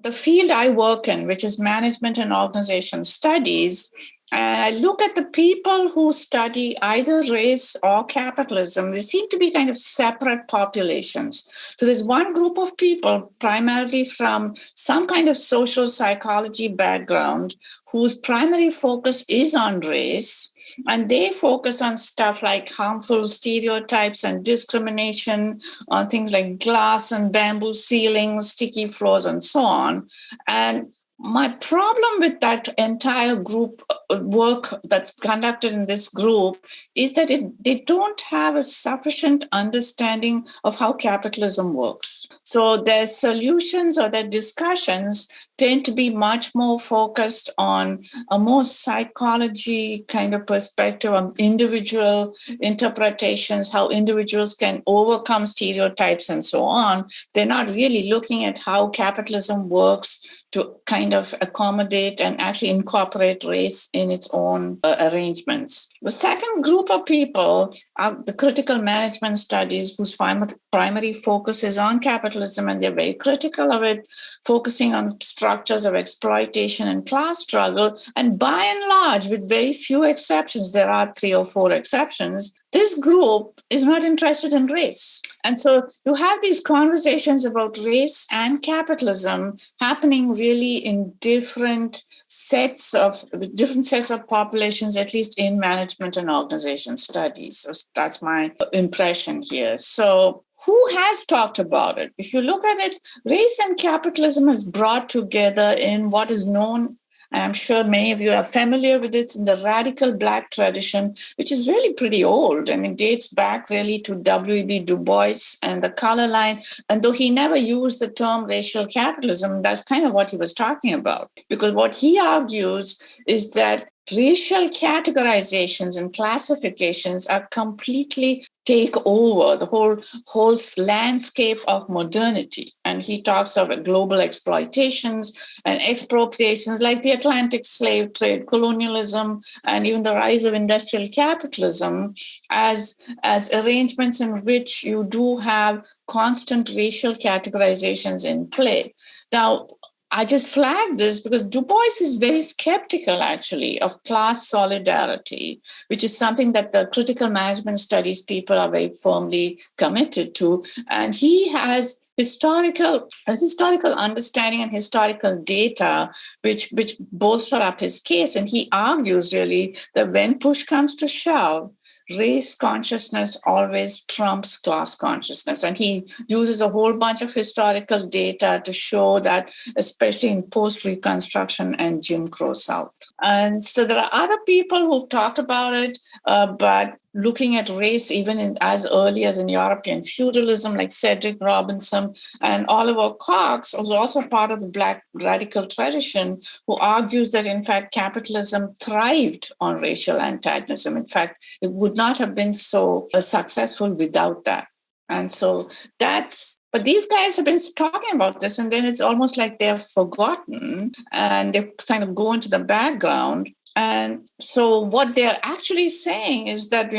the field I work in, which is management and organization studies, and I look at the people who study either race or capitalism, they seem to be kind of separate populations. So there's one group of people, primarily from some kind of social psychology background, whose primary focus is on race. And they focus on stuff like harmful stereotypes and discrimination, on things like glass and bamboo ceilings, sticky floors, and so on. And my problem with that entire group work that's conducted in this group is that they don't have a sufficient understanding of how capitalism works. So their solutions or their discussions tend to be much more focused on a more psychology kind of perspective on individual interpretations, how individuals can overcome stereotypes and so on. They're not really looking at how capitalism works to kind of accommodate and actually incorporate race in its own arrangements. The second group of people are the critical management studies, whose primary focus is on capitalism, and they're very critical of it, focusing on structures of exploitation and class struggle. And by and large, with very few exceptions, there are 3 or 4 exceptions, this group is not interested in race. And so you have these conversations about race and capitalism happening really in different sets of populations, at least in management and organization studies. So that's my impression here. So who has talked about it? If you look at it, race and capitalism is brought together in what is known, I'm sure many of you are familiar with this, in the radical Black tradition, which is really pretty old. I mean, dates back really to W.E.B. Du Bois and the color line. And though he never used the term racial capitalism, that's kind of what he was talking about. Because what he argues is that racial categorizations and classifications are completely take over the whole landscape of modernity. And he talks of global exploitations and expropriations like the Atlantic slave trade, colonialism, and even the rise of industrial capitalism as arrangements in which you do have constant racial categorizations in play. Now, I just flagged this because Du Bois is very skeptical, actually, of class solidarity, which is something that the critical management studies people are very firmly committed to. And he has historical understanding and historical data which bolster up his case. And he argues really that when push comes to shove, race consciousness always trumps class consciousness. And he uses a whole bunch of historical data to show that, especially in post-Reconstruction and Jim Crow South. And so there are other people who've talked about it, but looking at race even as early as in European feudalism, like Cedric Robinson and Oliver Cox, was also part of the Black radical tradition, who argues that, in fact, capitalism thrived on racial antagonism. In fact, it would not have been so successful without that. And so but these guys have been talking about this, and then it's almost like they're forgotten and they kind of go into the background. And so what they're actually saying is that,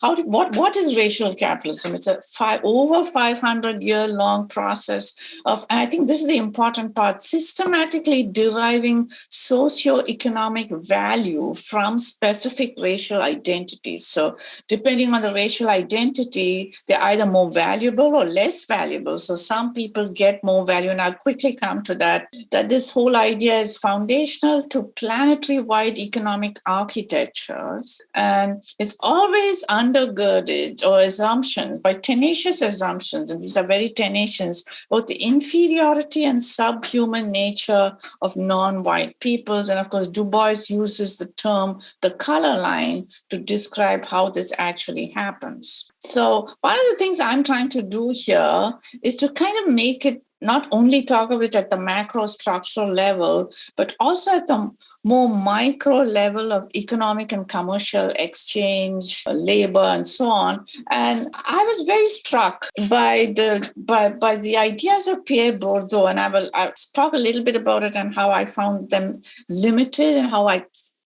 what is racial capitalism? It's a over 500-year-long process of, and I think this is the important part, systematically deriving socioeconomic value from specific racial identities. So depending on the racial identity, they're either more valuable or less valuable. So some people get more value, and I'll quickly come to that this whole idea is foundational to planetary-wide economic architectures, and it's always undergirded or assumptions by tenacious assumptions, and these are very tenacious, both the inferiority and subhuman nature of non-white peoples. And of course, Du Bois uses the term the color line to describe how this actually happens. So one of the things I'm trying to do here is to kind of make it not only talk of it at the macro structural level, but also at the more micro level of economic and commercial exchange, labor, and so on. And I was very struck by the ideas of Pierre Bourdieu, and I'll talk a little bit about it and how I found them limited and how I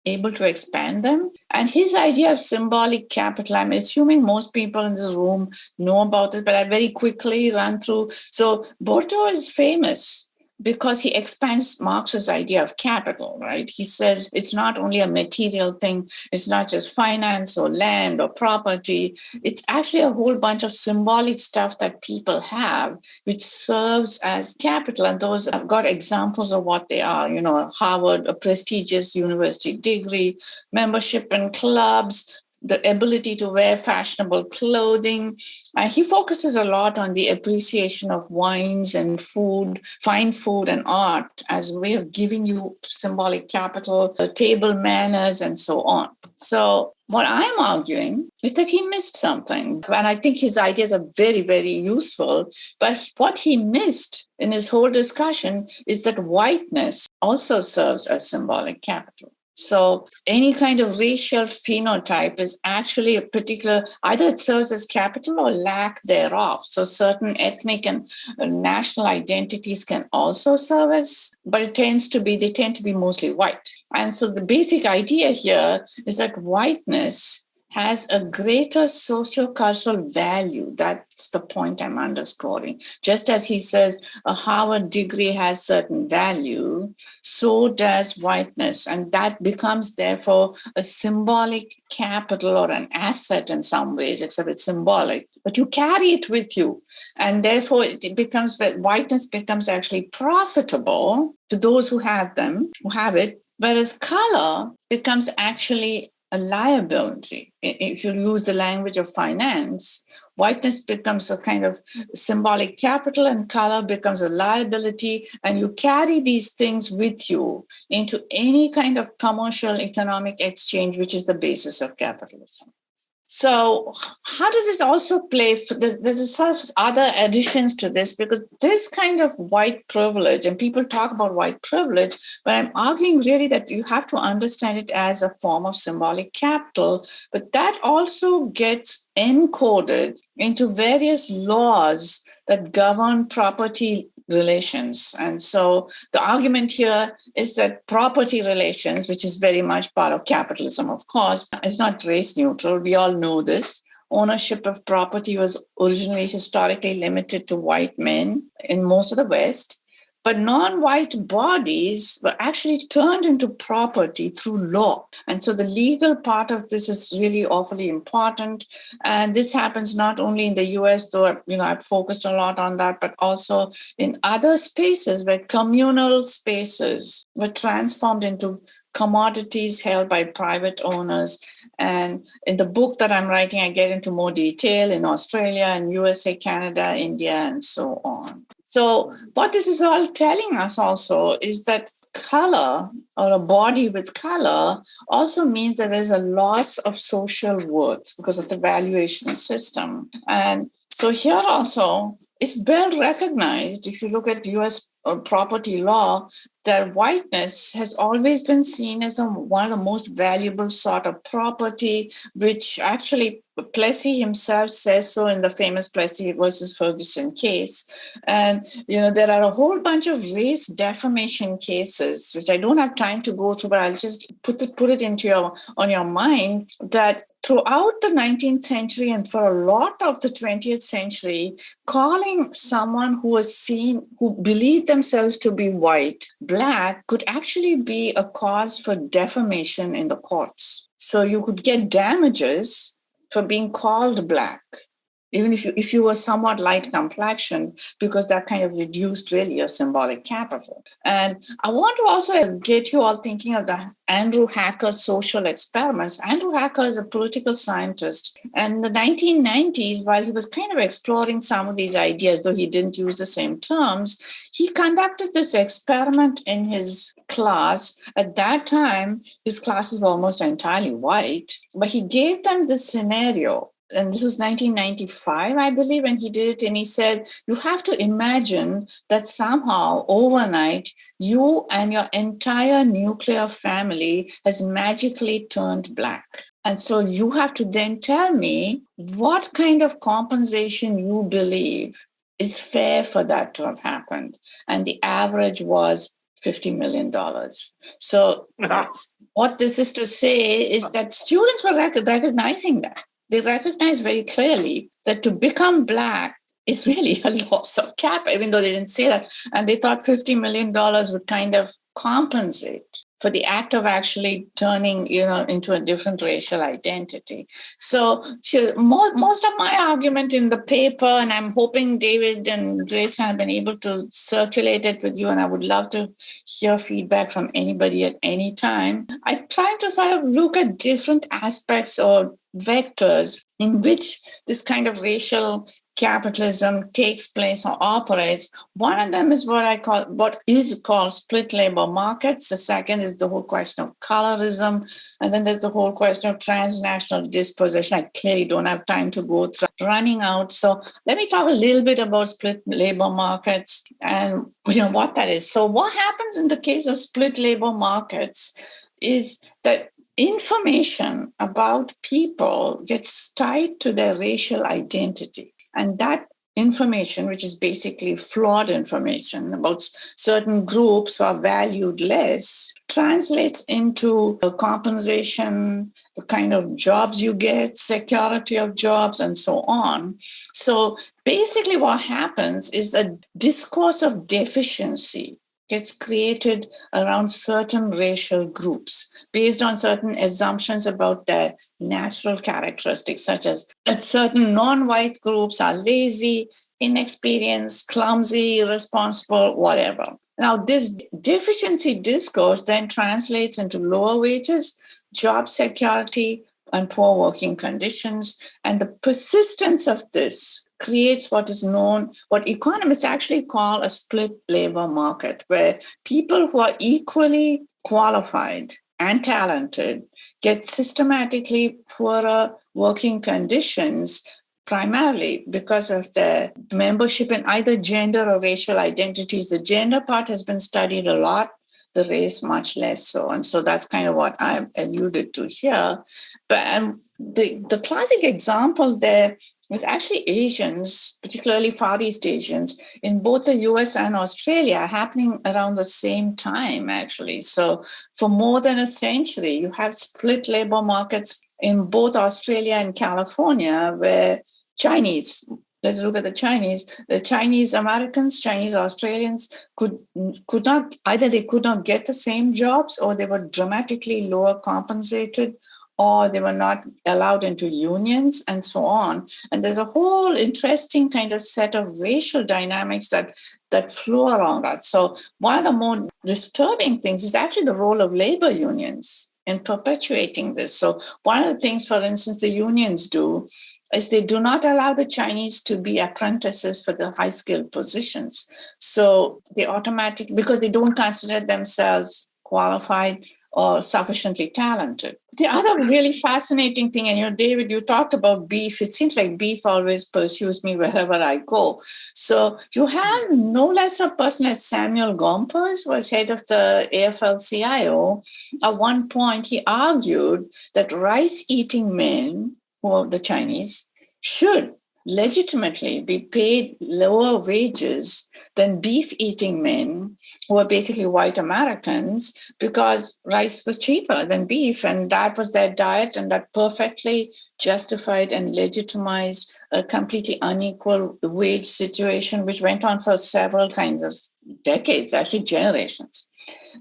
able to expand them. And his idea of symbolic capital, I'm assuming most people in this room know about it, but I very quickly run through. So Bourdieu is famous because he expands Marx's idea of capital, right? He says it's not only a material thing, it's not just finance or land or property. It's actually a whole bunch of symbolic stuff that people have, which serves as capital. And those, I've got examples of what they are, Harvard, a prestigious university degree, membership in clubs, the ability to wear fashionable clothing. He focuses a lot on the appreciation of wines and food, fine food and art as a way of giving you symbolic capital, table manners, and so on. So what I'm arguing is that he missed something. And I think his ideas are very, very useful. But what he missed in his whole discussion is that whiteness also serves as symbolic capital. So any kind of racial phenotype is actually a particular, either it serves as capital or lack thereof. So certain ethnic and national identities can also serve as, but they tend to be mostly white. And so the basic idea here is that whiteness has a greater sociocultural value. That's the point I'm underscoring. Just as he says a Harvard degree has certain value, so does whiteness. And that becomes, therefore, a symbolic capital or an asset in some ways, except it's symbolic. But you carry it with you. And therefore, whiteness becomes actually profitable to those who have it, whereas color becomes actually a liability. If you use the language of finance, whiteness becomes a kind of symbolic capital and color becomes a liability, and you carry these things with you into any kind of commercial economic exchange, which is the basis of capitalism. So how does this also play? There's sort of other additions to this, because this kind of white privilege, and people talk about white privilege, but I'm arguing really that you have to understand it as a form of symbolic capital, but that also gets encoded into various laws that govern property relations. And so the argument here is that property relations, which is very much part of capitalism, of course, is not race neutral. We all know this. Ownership of property was originally historically limited to white men in most of the West, but non-white bodies were actually turned into property through law. And so the legal part of this is really awfully important. And this happens not only in the US, though I've focused a lot on that, but also in other spaces where communal spaces were transformed into commodities held by private owners. And in the book that I'm writing, I get into more detail in Australia and USA, Canada, India, and so on. So what this is all telling us also is that color, or a body with color, also means that there's a loss of social worth because of the valuation system. And so here also, it's well recognized, if you look at US property law, that whiteness has always been seen as one of the most valuable sort of property, which actually Plessy himself says so in the famous Plessy versus Ferguson case. And, there are a whole bunch of race defamation cases, which I don't have time to go through, but I'll just put it on your mind, that throughout the 19th century and for a lot of the 20th century, calling someone who believed themselves to be white, Black, could actually be a cause for defamation in the courts. So you could get damages for being called Black, even if you were somewhat light complexion, because that kind of reduced really your symbolic capital. And I want to also get you all thinking of the Andrew Hacker social experiments. Andrew Hacker is a political scientist. And in the 1990s, while he was kind of exploring some of these ideas, though he didn't use the same terms, he conducted this experiment in his class. At that time, his classes were almost entirely white, but he gave them this scenario. And this was 1995, I believe, and he did it. And he said, you have to imagine that somehow overnight, you and your entire nuclear family has magically turned Black. And so you have to then tell me what kind of compensation you believe is fair for that to have happened. And the average was $50 million. So what this is to say is that students were recognizing that. They recognized very clearly that to become Black is really a loss of cap, even though they didn't say that. And they thought $50 million would kind of compensate for the act of actually turning, into a different racial identity. So most of my argument in the paper, and I'm hoping David and Grace have been able to circulate it with you, and I would love to hear feedback from anybody at any time. I try to sort of look at different aspects or vectors in which this kind of racial capitalism takes place or operates. One of them is what is called split labor markets. The second is the whole question of colorism. And then there's the whole question of transnational dispossession. I clearly don't have time to go through running out. So let me talk a little bit about split labor markets and what that is. So what happens in the case of split labor markets is that information about people gets tied to their racial identity. And that information, which is basically flawed information about certain groups who are valued less, translates into a compensation, the kind of jobs you get, security of jobs, and so on. So basically what happens is a discourse of deficiency gets created around certain racial groups based on certain assumptions about their natural characteristics, such as that certain non-white groups are lazy, inexperienced, clumsy, irresponsible, whatever. Now, this deficiency discourse then translates into lower wages, job security, and poor working conditions. And the persistence of this creates what economists actually call a split labor market, where people who are equally qualified and talented get systematically poorer working conditions, primarily because of their membership in either gender or racial identities. The gender part has been studied a lot, the race much less so. And so that's kind of what I've alluded to here. But the classic example there is actually Asians, particularly Far East Asians, in both the US and Australia, happening around the same time, actually. So for more than a century, you have split labor markets in both Australia and California, where let's look at the Chinese Americans, Chinese Australians could not get the same jobs, or they were dramatically lower compensated, or they were not allowed into unions, and so on. And there's a whole interesting kind of set of racial dynamics that flow around that. So one of the more disturbing things is actually the role of labor unions in perpetuating this. So one of the things, for instance, the unions do is they do not allow the Chinese to be apprentices for the high-skilled positions. So they because they don't consider themselves qualified or sufficiently talented. The other really fascinating thing, and David, you talked about beef. It seems like beef always pursues me wherever I go. So you have no less a person as Samuel Gompers, who was head of the AFL-CIO. At one point, he argued that rice-eating men, who are the Chinese, should legitimately be paid lower wages than beef-eating men, who are basically white Americans, because rice was cheaper than beef, and that was their diet, and that perfectly justified and legitimized a completely unequal wage situation, which went on for several kinds of decades, actually generations.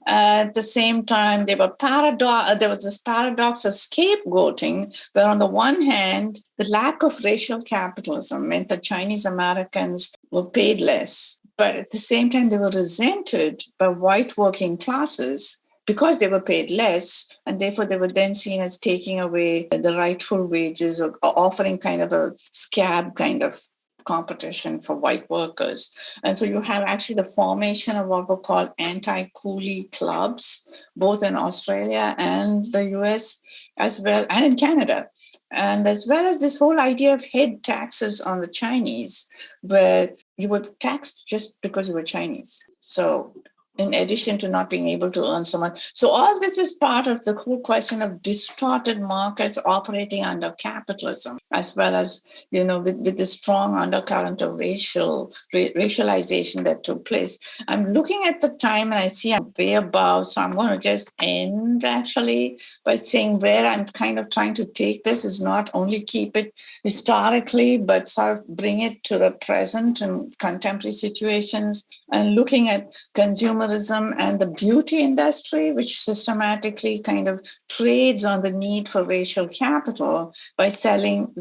At the same time, there was this paradox of scapegoating, where on the one hand, the lack of racial capitalism meant that Chinese Americans were paid less. But at the same time, they were resented by white working classes because they were paid less, and therefore they were then seen as taking away the rightful wages, or offering kind of a scab kind of competition for white workers. And so you have actually the formation of what were called anti-coolie clubs, both in Australia and the US, as well, and in Canada. And as well as this whole idea of head taxes on the Chinese, where you were taxed just because you were Chinese. So in addition to not being able to earn so much. So all this is part of the whole question of distorted markets operating under capitalism, as well as, with the strong undercurrent of racialization that took place. I'm looking at the time and I see I'm way above, so I'm going to just end actually by saying where I'm kind of trying to take this is not only keep it historically, but sort of bring it to the present and contemporary situations, and looking at consumerism and the beauty industry, which systematically kind of trades on the need for racial capital by selling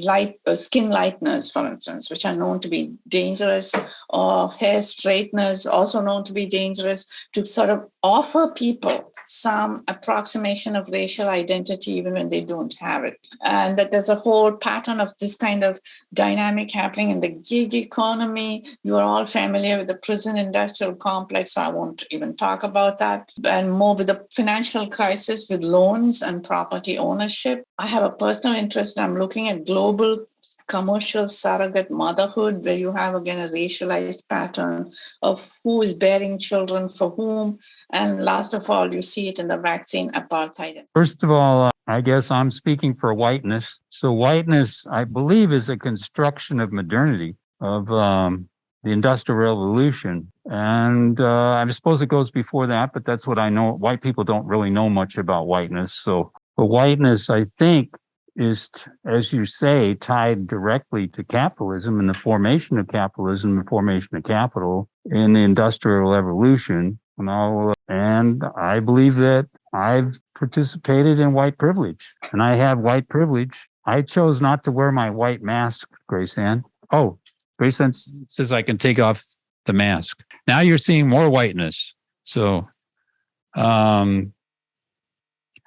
skin lighteners, for instance, which are known to be dangerous, or hair straighteners, also known to be dangerous, to sort of offer people some approximation of racial identity even when they don't have it. And that there's a whole pattern of this kind of dynamic happening in the gig economy. You are all familiar with the prison industrial complex, so I won't even talk about that. And more with the financial crisis with loans and property ownership. I have a personal interest. I'm looking at global commercial surrogate motherhood, where you have, again, a racialized pattern of who is bearing children for whom. And last of all, you see it in the vaccine apartheid. First of all, I guess I'm speaking for whiteness. So whiteness, I believe, is a construction of modernity, of the Industrial Revolution. And I suppose it goes before that, but that's what I know. White people don't really know much about whiteness. So but whiteness, I think, is, as you say, tied directly to capitalism and the formation of capitalism, the formation of capital in the Industrial Revolution. And I believe that I've participated in white privilege, and I have white privilege. I chose not to wear my white mask, Grace Ann. Oh, Grace Ann says I can take off the mask. Now you're seeing more whiteness. So,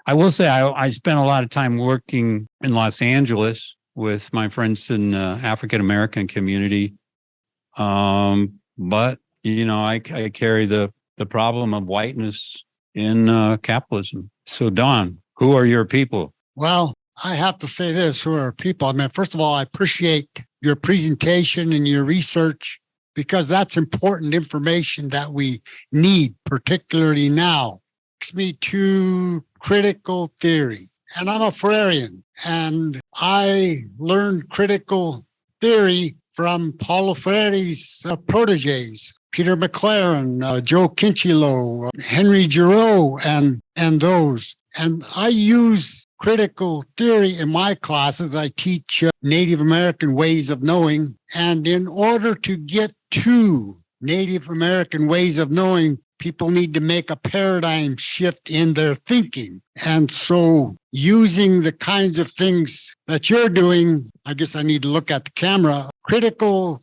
I will say I spent a lot of time working in Los Angeles with my friends in the African American community. But, I carry the problem of whiteness in capitalism. So, Don, who are your people? Well, I have to say this, who are people? I mean, first of all, I appreciate your presentation and your research, because that's important information that we need, particularly now. Takes me to critical theory. And I'm a Freirean, and I learned critical theory from Paulo Freire's proteges, Peter McLaren, Joe Kinchilo, Henry Giroux, and those. And I use critical theory in my classes. I teach Native American ways of knowing. And in order to get to Native American ways of knowing, people need to make a paradigm shift in their thinking. And so using the kinds of things that you're doing, I guess I need to look at the camera. Critical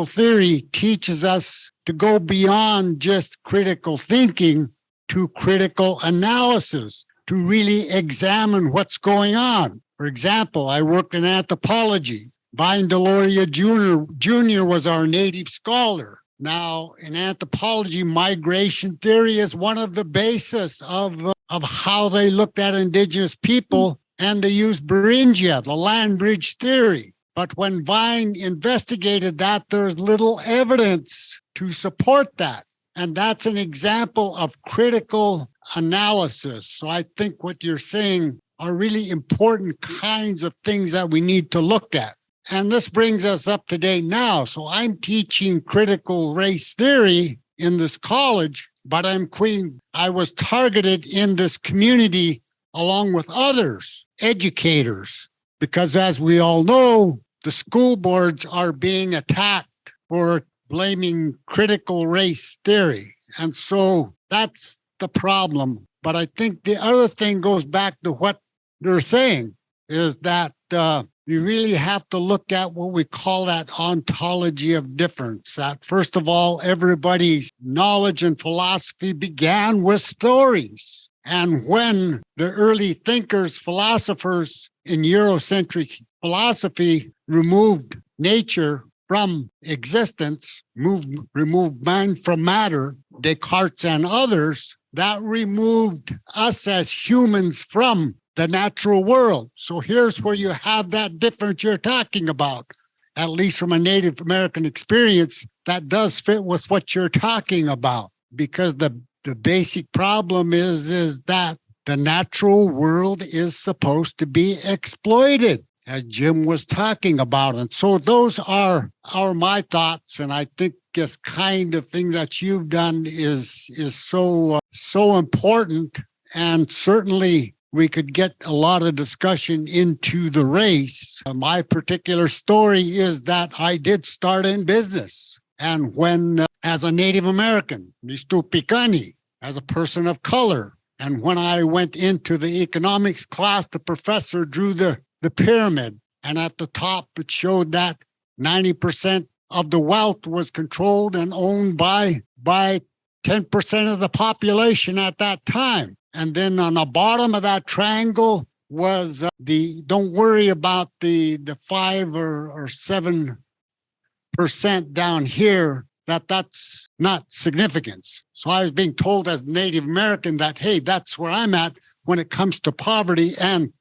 theory teaches us to go beyond just critical thinking to critical analysis, to really examine what's going on. For example, I work in anthropology. Vine Deloria Jr. was our native scholar. Now, in anthropology, migration theory is one of the basis of how they looked at indigenous people, and they used Beringia, the land bridge theory. But when Vine investigated that, there's little evidence to support that. And that's an example of critical analysis. So I think what you're saying are really important kinds of things that we need to look at. And this brings us up to date now. So I'm teaching critical race theory in this college, but I was targeted in this community along with others, educators, because as we all know, the school boards are being attacked for blaming critical race theory. And so that's the problem. But I think the other thing goes back to what they're saying is that you really have to look at what we call that ontology of difference. That first of all, everybody's knowledge and philosophy began with stories. And when the early thinkers, philosophers in Eurocentric philosophy removed nature from existence, removed mind from matter, Descartes and others, that removed us as humans from the natural world. So here's where you have that difference you're talking about, at least from a Native American experience, that does fit with what you're talking about, because the the basic problem is that the natural world is supposed to be exploited, as Jim was talking about. And so those are my thoughts. And I think this kind of thing that you've done is so important. And certainly we could get a lot of discussion into the race. My particular story is that I did start in business. And when, as a Native American, Mistu Picani, as a person of color, and when I went into the economics class, the professor drew the pyramid. And at the top, it showed that 90% of the wealth was controlled and owned by 10% of the population at that time. And then on the bottom of that triangle was don't worry about the 5 or 7% down here, that's not significance. So I was being told as Native American that, hey, that's where I'm at when it comes to poverty and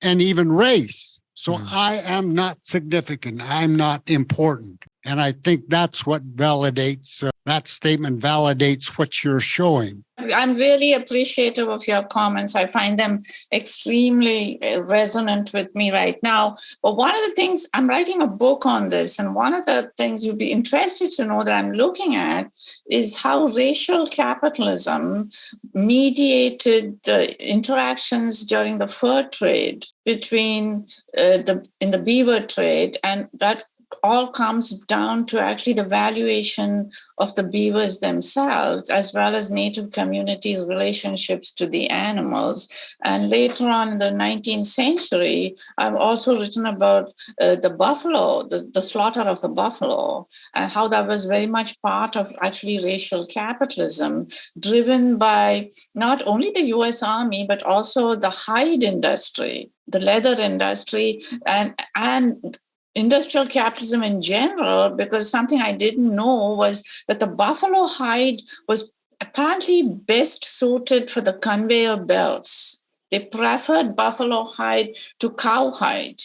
even race. So I am not significant. I'm not important. And I think that's what validates, that statement validates what you're showing. I'm really appreciative of your comments. I find them extremely resonant with me right now. But one of the things, I'm writing a book on this, and one of the things you'd be interested to know that I'm looking at is how racial capitalism mediated the interactions during the fur trade between in the beaver trade, and that all comes down to actually the valuation of the beavers themselves, as well as Native communities' relationships to the animals. And later on in the 19th century, I've also written about the buffalo, the slaughter of the buffalo, and how that was very much part of actually racial capitalism, driven by not only the US Army, but also the hide industry, the leather industry, and industrial capitalism in general, because something I didn't know was that the buffalo hide was apparently best suited for the conveyor belts. They preferred buffalo hide to cowhide,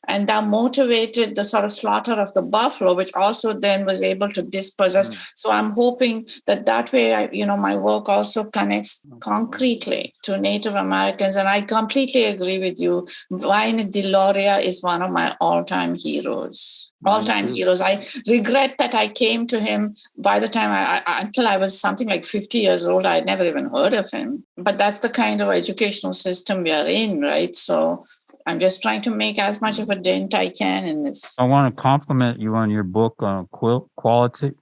and that motivated the sort of slaughter of the buffalo, which also then was able to dispossess. So I'm hoping that way, my work also connects concretely to Native Americans. And I completely agree with you. Wayne Deloria is one of my all-time heroes. I regret that I came to him by the time until I was something like 50 years old. I'd never even heard of him. But that's the kind of educational system we are in, right? So I'm just trying to make as much of a dent I can in this. I want to compliment you on your book on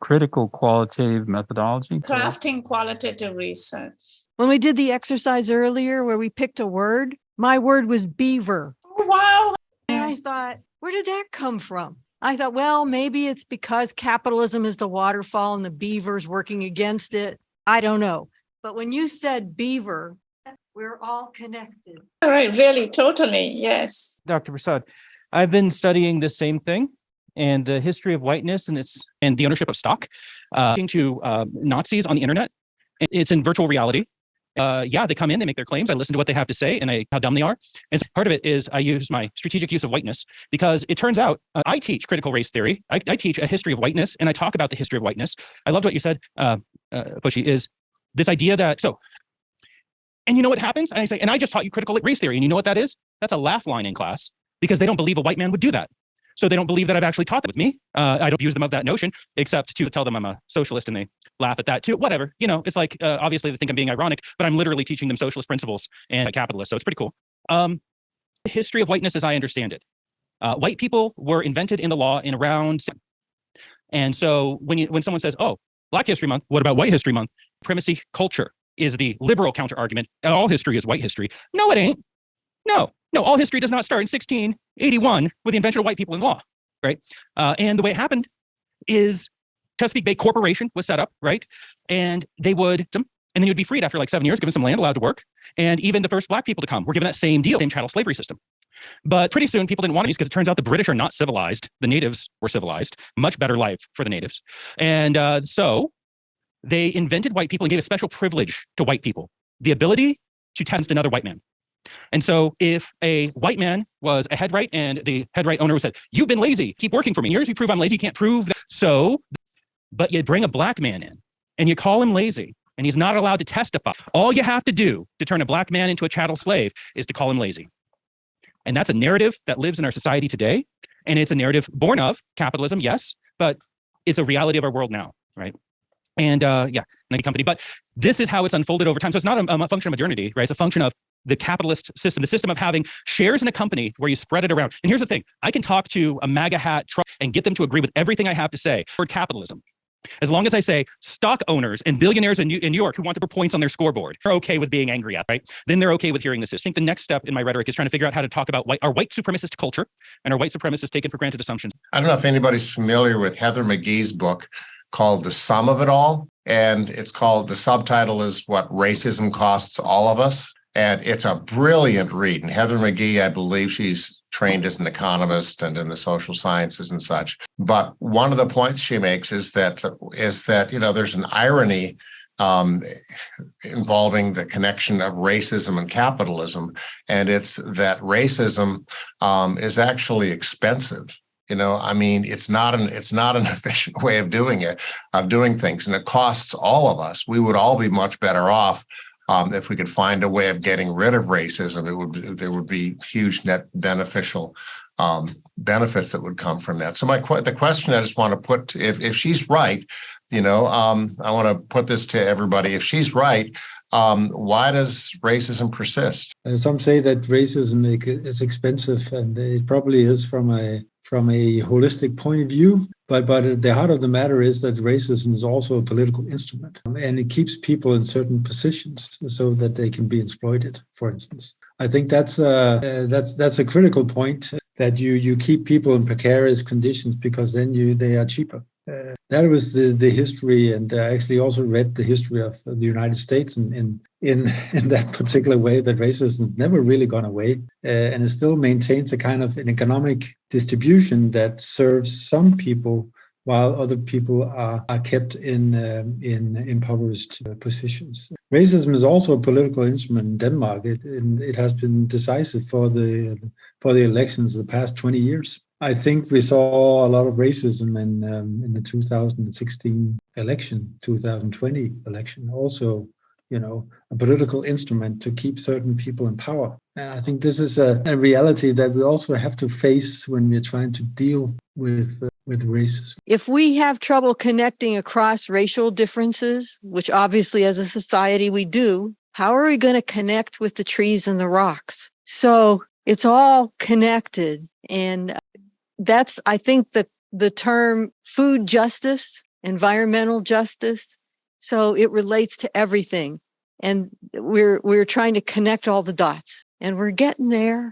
critical qualitative methodology. Crafting qualitative research. When we did the exercise earlier where we picked a word, my word was beaver. Oh, wow. And I thought, where did that come from? I thought, well, maybe it's because capitalism is the waterfall and the beaver's working against it. I don't know. But when you said beaver, we're all connected. All right, really, totally, yes. Dr. Prasad, I've been studying the same thing and the history of whiteness and the ownership of stock, to Nazis on the internet. It's in virtual reality. They come in, they make their claims. I listen to what they have to say and how dumb they are. And part of it is I use my strategic use of whiteness, because it turns out I teach critical race theory. I teach a history of whiteness, and I talk about the history of whiteness. I loved what you said, Pushy, is this idea that, and you know what happens? And I say, and I just taught you critical race theory. And you know what that is? That's a laugh line in class, because they don't believe a white man would do that. So they don't believe that I've actually taught that with me. I don't abuse them of that notion, except to tell them I'm a socialist, and they laugh at that too. Whatever, it's like, obviously they think I'm being ironic, but I'm literally teaching them socialist principles and capitalists. So it's pretty cool. The history of whiteness as I understand it. White people were invented in the law in around. And so when someone says, oh, Black History Month, what about White History Month? Supremacy culture is the liberal counter argument. All history is white history. No, it ain't. No, all history does not start in 1681 with the invention of white people in law, right? And the way it happened is Chesapeake Bay Corporation was set up, right? And they would, and then you'd be freed after like 7 years, given some land, allowed to work. And even the first Black people to come were given that same deal, same chattel slavery system. But pretty soon people didn't want these, because it turns out the British are not civilized. The natives were civilized, much better life for the natives. And so they invented white people and gave a special privilege to white people, the ability to test another white man. And so if a white man was a headwright and the headwright owner said, you've been lazy, keep working for me. Here's you prove I'm lazy, you can't prove that. So, but you bring a Black man in and you call him lazy. and he's not allowed to testify. All you have to do to turn a black man into a chattel slave is to call him lazy. And that's a narrative that lives in our society today. And it's a narrative born of capitalism, yes, but it's a reality of our world now, right? And Nike company. But this is how it's unfolded over time. So it's not a function of modernity, right? It's a function of the capitalist system, the system of having shares in a company where you spread it around. And here's the thing, I can talk to a MAGA hat truck and get them to agree with everything I have to say for capitalism. As long as I say stock owners and billionaires in New York who want to put points on their scoreboard are okay with being angry at, right? Then they're okay with hearing this. I think the next step in my rhetoric is trying to figure out how to talk about our white supremacist culture and our white supremacist taken for granted assumptions. I don't know if anybody's familiar with Heather McGhee's book called The Sum of It All. And it's called, the subtitle is What Racism Costs All of Us. And it's a brilliant read. And Heather McGhee, I believe she's trained as an economist and in the social sciences and such. But one of the points she makes is that there's an irony involving the connection of racism and capitalism. And it's that racism is actually expensive. It's not an efficient way of doing things, and it costs all of us. We would all be much better off if we could find a way of getting rid of racism. There would be huge net beneficial benefits that would come from that. So the question I just want to put, if she's right, I want to put this to everybody. If she's right, why does racism persist? Some say that racism is expensive, and it probably is from a holistic point of view. But the heart of the matter is that racism is also a political instrument, and it keeps people in certain positions so that they can be exploited, for instance. I think that's a critical point, that you keep people in precarious conditions because then they are cheaper. That was the history, and I actually also read the history of the United States in that particular way, that racism never really gone away, and it still maintains a kind of an economic distribution that serves some people while other people are kept in impoverished positions. Racism is also a political instrument in Denmark. It has been decisive for the elections the past 20 years. I think we saw a lot of racism in the 2016 election, 2020 election, also, a political instrument to keep certain people in power. And I think this is a reality that we also have to face when we're trying to deal with racism. If we have trouble connecting across racial differences, which obviously as a society we do, how are we going to connect with the trees and the rocks? So it's all connected. And that's, I think, the term food justice, environmental justice. So it relates to everything. And we're trying to connect all the dots. And we're getting there.